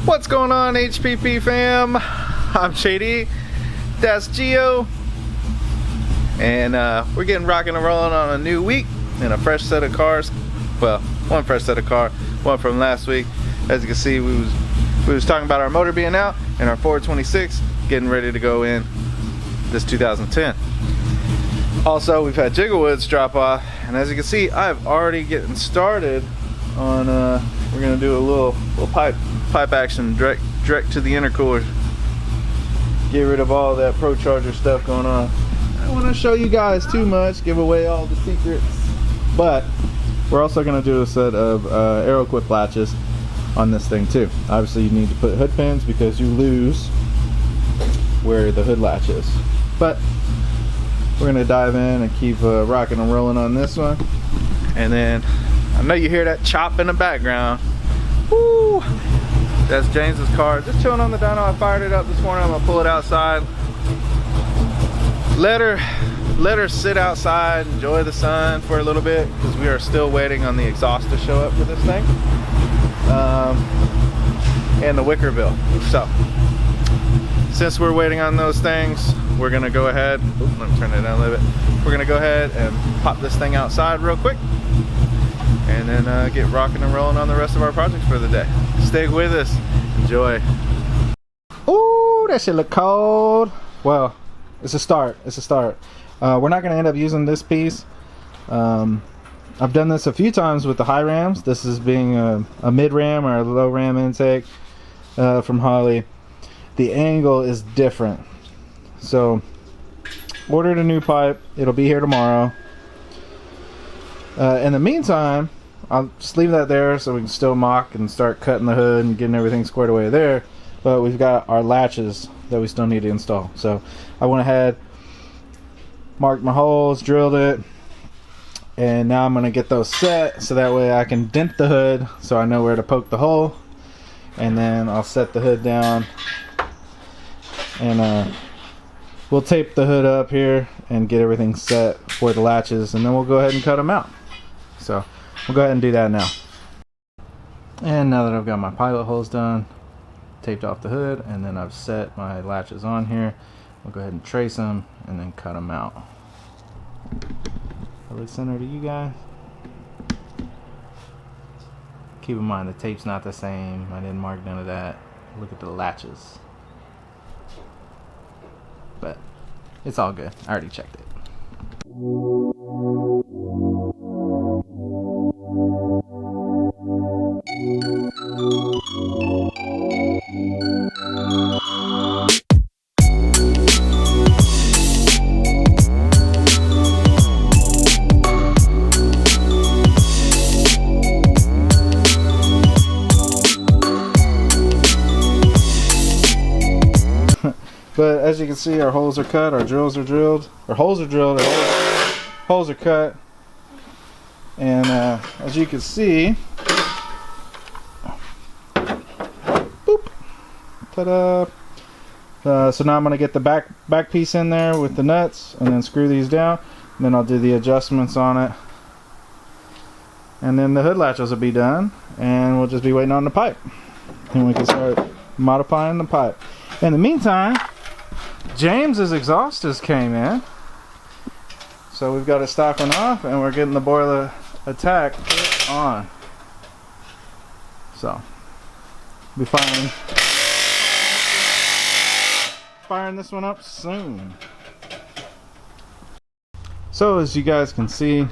What's going on, HPP fam? I'm Shady, that's Geo, and we're getting rocking and rolling on a new week and a fresh set of cars. Well, one fresh set of car, one from last week. As you can see, we was talking about our motor being out and our 426 getting ready to go in this 2010. Also, we've had Jigglewoods drop off, and as you can see, I've already getting started on we're gonna do a little pipe action direct to the intercooler. Get rid of all that Pro Charger stuff going on. I don't want to show you guys too much, give away all the secrets, but we're also gonna do a set of Aero Clip latches on this thing too. Obviously, you need to put hood pins because you lose where the hood latch is. But we're gonna dive in and keep rocking and rolling on this one, and then I know you hear that chop in the background. Woo! That's James's car, just chilling on the dyno. I fired it up this morning. I'm gonna pull it outside. Let her sit outside, enjoy the sun for a little bit, because we are still waiting on the exhaust to show up for this thing, and the wicker bill. So since we're waiting on those things, we're gonna go ahead. Oops, let me turn it down a little bit. We're gonna go ahead and pop this thing outside real quick, and then get rocking and rolling on the rest of our projects for the day. Stay with us, enjoy. Ooh, that shit look cold. Well, it's a start. It's a start. We're not gonna end up using this piece. I've done this a few times with the high rams. This is being a mid ram or a low ram intake from Holley. The angle is different, so ordered a new pipe. It'll be here tomorrow. In the meantime, I'll just leave that there so we can still mock and start cutting the hood and getting everything squared away there. But we've got our latches that we still need to install. So I went ahead, marked my holes, drilled it, and now I'm going to get those set so that way I can dent the hood so I know where to poke the hole. And then I'll set the hood down, and we'll tape the hood up here and get everything set for the latches, and then we'll go ahead and cut them out. So we'll go ahead and do that now. And now that I've got my pilot holes done, taped off the hood, and then I've set my latches on here, we'll go ahead and trace them and then cut them out. That looks center to you guys. Keep in mind the tape's not the same. I didn't mark none of that. Look at the latches. But it's all good. I already checked it. But as you can see, our holes are cut, our drills are drilled, our holes are drilled, our holes are cut, and as you can see, boop, ta-da! So now I'm going to get the back piece in there with the nuts, and then screw these down, and then I'll do the adjustments on it, and then the hood latches will be done, and we'll just be waiting on the pipe, and we can start modifying the pipe. In the meantime, James's exhaust just came in, so we've got it stopping off, and we're getting the boiler attack on. So we'll be firing this one up soon. So as you guys can see,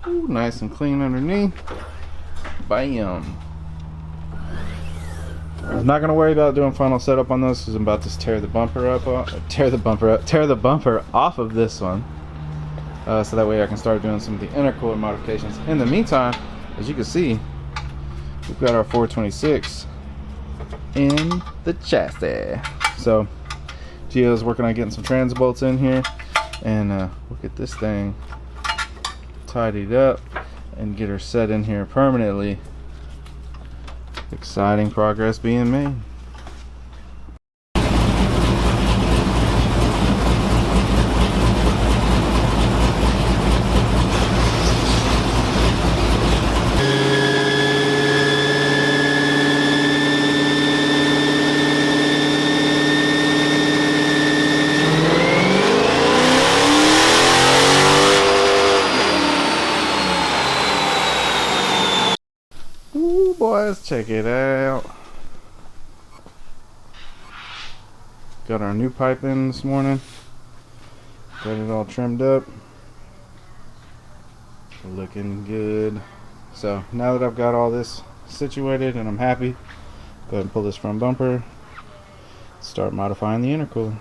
ooh, nice and clean underneath. Bam. I'm not gonna worry about doing final setup on this because I'm about to tear the bumper off of this one, so that way I can start doing some of the intercooler modifications. In the meantime, as you can see, we've got our 426 in the chassis. So Gio's working on getting some trans bolts in here, and we'll get this thing tidied up and get her set in here permanently. Exciting progress being made. guys, check it out. Got our new pipe in this morning. Got it all trimmed up. Looking good. So now that I've got all this situated and I'm happy, go ahead and pull this front bumper. Start modifying the intercooler.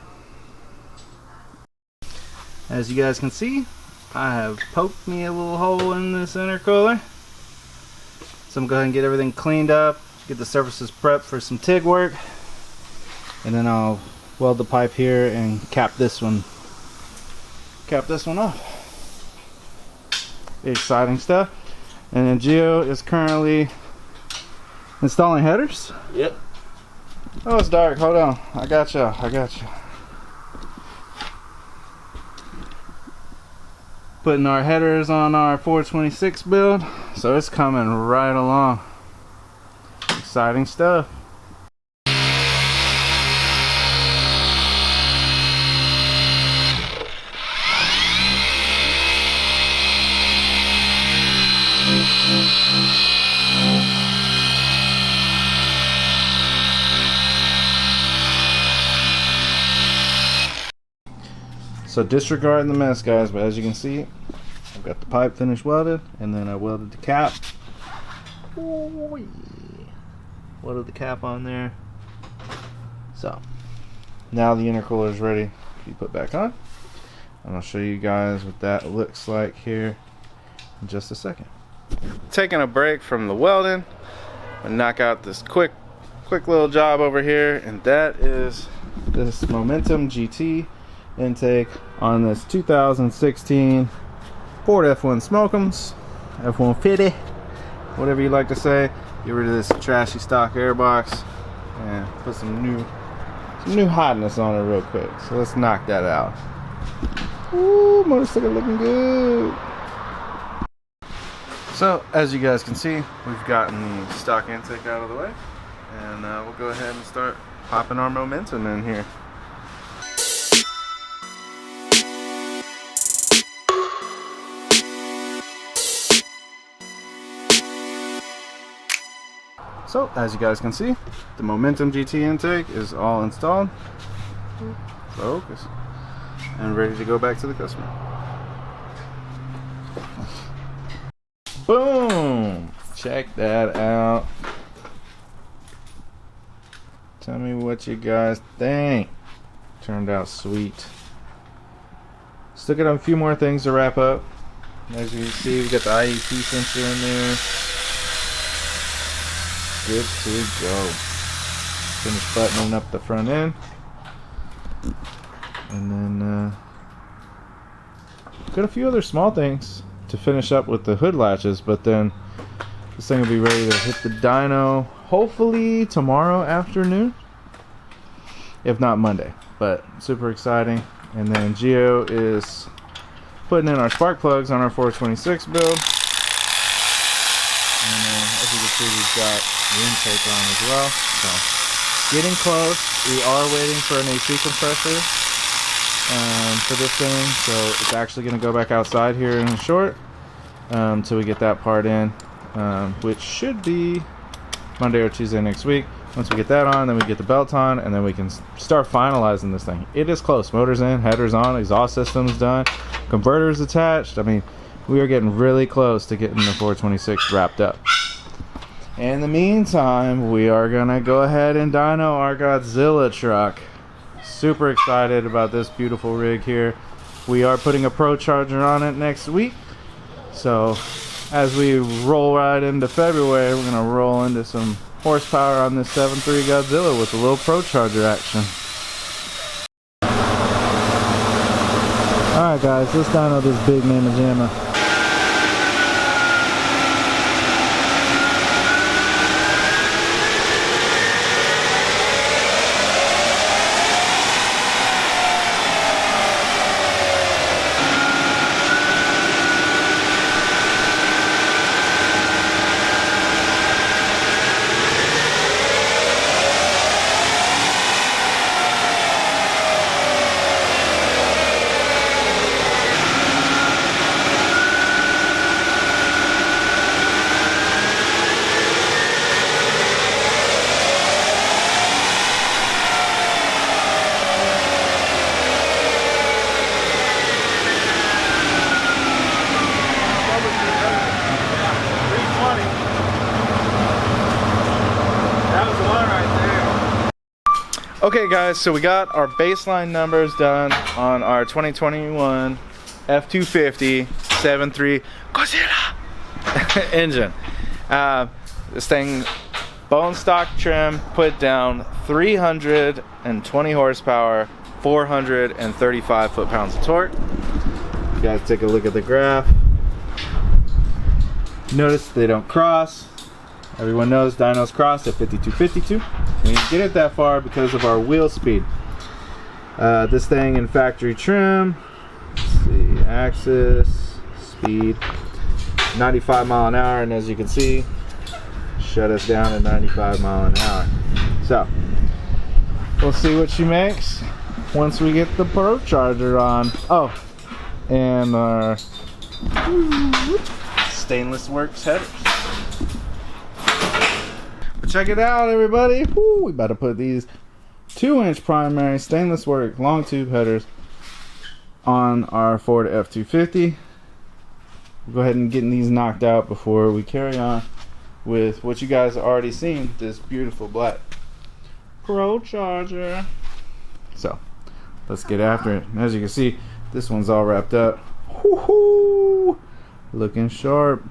As you guys can see, I have poked me a little hole in this intercooler. So I'm going to go ahead and get everything cleaned up, get the surfaces prepped for some TIG work, and then I'll weld the pipe here and cap this one off. Exciting stuff. And then Gio is currently installing headers. Yep. Oh, it's dark. Hold on. I got you. Putting our headers on our 426 build, so it's coming right along. Exciting stuff. So disregarding the mess, guys, but as you can see, I've got the pipe finished welded, and then I welded the cap. Oh, yeah. Welded the cap on there. So now the intercooler is ready to be put back on, and I'll show you guys what that looks like here in just a second. Taking a break from the welding, and knock out this quick little job over here, and that is this Momentum GT intake on this 2016 Ford F1 Smoke'ems, F-150, whatever you like to say. Get rid of this trashy stock airbox and put some new hotness on it real quick. So let's knock that out. Ooh, motorcycle looking good. So as you guys can see, we've gotten the stock intake out of the way, and we'll go ahead and start popping our Momentum in here. So as you guys can see, the Momentum GT intake is all installed, focus, and ready to go back to the customer. Boom! Check that out. Tell me what you guys think. Turned out sweet. Still got a few more things to wrap up. As you can see, we got the IEP sensor in there. Good to go. Finish buttoning up the front end, and then got a few other small things to finish up with the hood latches, but then this thing will be ready to hit the dyno hopefully tomorrow afternoon, if not Monday. But super exciting. And then Gio is putting in our spark plugs on our 426 build, and as you can see, we've got the intake on as well. So getting close. We are waiting for an AC compressor for this thing, so it's actually going to go back outside here in short till we get that part in, which should be Monday or Tuesday next week. Once we get that on, then we get the belt on, and then we can start finalizing this thing. It is close. Motors in, headers on, exhaust system's done, converters attached. I mean, we are getting really close to getting the 426 wrapped up. In the meantime, we are gonna go ahead and dyno our Godzilla truck. Super excited about this beautiful rig here. We are putting a Pro Charger on it next week. So as we roll right into February, we're gonna roll into some horsepower on this 7.3 Godzilla with a little Pro Charger action. Alright guys, let's dyno this big mamma jamma. Okay guys, so we got our baseline numbers done on our 2021 F250 7.3 Godzilla engine. This thing, bone stock trim, put down 320 horsepower, 435 foot-pounds of torque. You guys take a look at the graph. Notice they don't cross. Everyone knows dynos cross at 5252. We didn't get it that far because of our wheel speed. This thing in factory trim. Let's see, axis, speed, 95 mile an hour, and as you can see, shut us down at 95 mile an hour. So we'll see what she makes once we get the Pro Charger on. Oh, and our stainless works headers. But check it out, everybody. Woo, we about to put these 2-inch primary stainless work long tube headers on our Ford F250. We'll go ahead and get these knocked out before we carry on with what you guys have already seen, this beautiful black Pro Charger. So let's get after it. And as you can see, this one's all wrapped up. Woo-hoo! Looking sharp.